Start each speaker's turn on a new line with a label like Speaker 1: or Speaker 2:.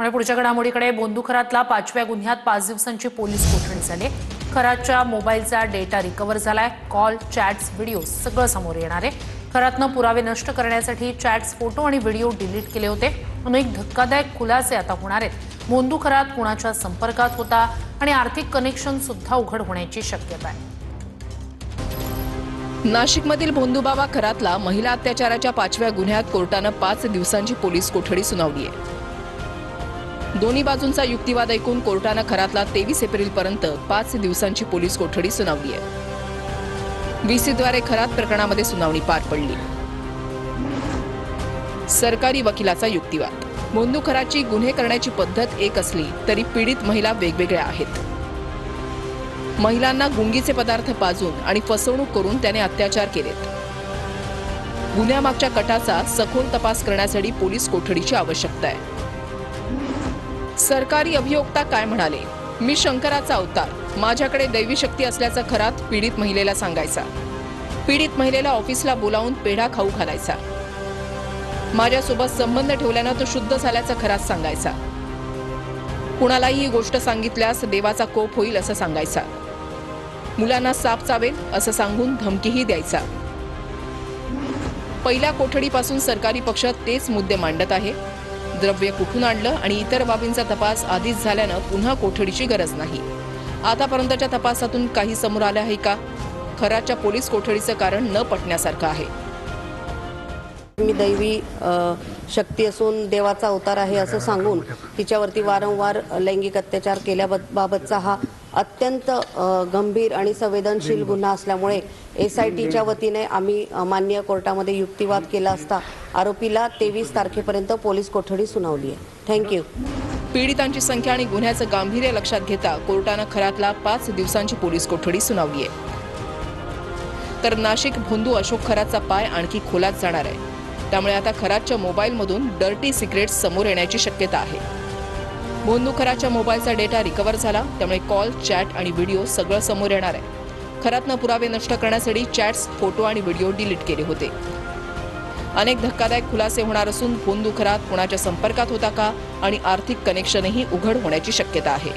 Speaker 1: पुढच्या घडामोडीकडे बोंदुखरातला 5व्या गुन्ह्यात 5 दिवसांची पोलीस कोठडी झाली। खरातच्या मोबाईलचा डेटा रिकव्हर झालाय। कॉल, चॅट्स, व्हिडिओ सगळं समोर येणार आहे। खरातनं पुरावे नष्ट करण्यासाठी चॅट्स, फोटो आणि व्हिडिओ डिलीट केले होते। अनेक धक्कादायक खुलासे आता होणार आहेत। बोंदुखरात कुणाच्या संपर्कात होता आणि आर्थिक कनेक्शन सुद्धा उघड होण्याची शक्यता आहे।
Speaker 2: नाशिकमधील भोंदूबाबा खरातला महिला अत्याचाराच्या 5व्या गुन्ह्यात कोर्टानं 5 दिवसांची पोलीस कोठडी सुनावली आहे। दोन्ही बाजूंचा युक्तिवाद ऐकून कोर्टानं खरातला 23 एप्रिलपर्यंत 5 दिवसांची पोलीस कोठडी सुनावली आहे। व्हीसीद्वारे खरात प्रकरणामध्ये सुनावणी पार पडली। सरकारी वकिलाचा युक्तिवाद। बोंदुखराची गुन्हे करण्याची पद्धत एक असली तरी पीडित महिला वेगवेगळ्या आहेत। महिलांना गुंगीचे पदार्थ पाजून आणि फसवणूक करून त्याने अत्याचार केलेत। गुन्ह्यामागच्या कटाचा सखोल तपास करण्यासाठी पोलीस कोठडीची आवश्यकता आहे। सरकारी अभियोक्ता काय म्हणाले? मी शंकराचा अवतार, माझ्याकडे दैवी शक्ती असल्याचा खरात पीडित महिलेला सांगायचा। पीडित महिलेला ऑफिसला बोलावून पेढा खाऊ घालायचा। माझ्यासोबत संबंध ठेवल्यानं तो शुद्ध झाल्याचा खरात सांगायचा। कुणालाही ही गोष्ट सांगितल्यास देवाचा कोप होईल असं सांगायचा। मुलांना साप चावेल असं सांगून धमकीही द्यायचा। पहिल्या कोठडीपासून सरकारी पक्ष तेच मुद्दे मांडत आहे। द्रव्य कुठून आणलं आणि इतर बाबींचा तपास आधीच झाल्यानं पुन्हा कोठडीची गरज नाही। आतापर्यंतच्या तपासातून काही समोर आलं आहे का? खरातच्या पोलीस कोठडीचं कारण न पटण्यासारखं आहे।
Speaker 3: मी दैवी शक्ती असून देवाचा अवतार आहे असं सांगून तिच्यावरती वारंवार लैंगिक अत्याचार केल्याबाबतचा हा अत्यंत गंभीर आणि संवेदनशील गुन्हा असल्यामुळे SITच्या वतीने आम्ही माननीय कोर्टामध्ये युक्तिवाद केला असता आरोपीला 23 तारखेपर्यंत पोलीस कोठडी सुनावली आहे। थँक्यू।
Speaker 2: पीडितांची संख्या आणि गुन्ह्याचं गांभीर्य लक्षात घेता कोर्टानं खरातला 5 दिवसांची पोलीस कोठडी सुनावली आहे। तर नाशिक भोंदू अशोक खरातचा पाय आणखी खोलात जाणार आहे। त्यामुळे आता खरातच्या मोबाईलमधून डर्टी सिक्रेट्स समोर येण्याची शक्यता आहे। भोंदू खरातच्या मोबाईलचा डेटा रिकव्हर झाला, त्यामुळे कॉल, चॅट आणि व्हिडिओ सगळं समोर येणार आहे। खरातनं पुरावे नष्ट करण्यासाठी चॅट्स, फोटो आणि व्हिडिओ डिलीट केले होते। अनेक धक्कादायक खुलासे होणार असून भोंदू खरात कोणाच्या संपर्कात होता का आणि आर्थिक कनेक्शनही उघड होण्याची शक्यता आहे।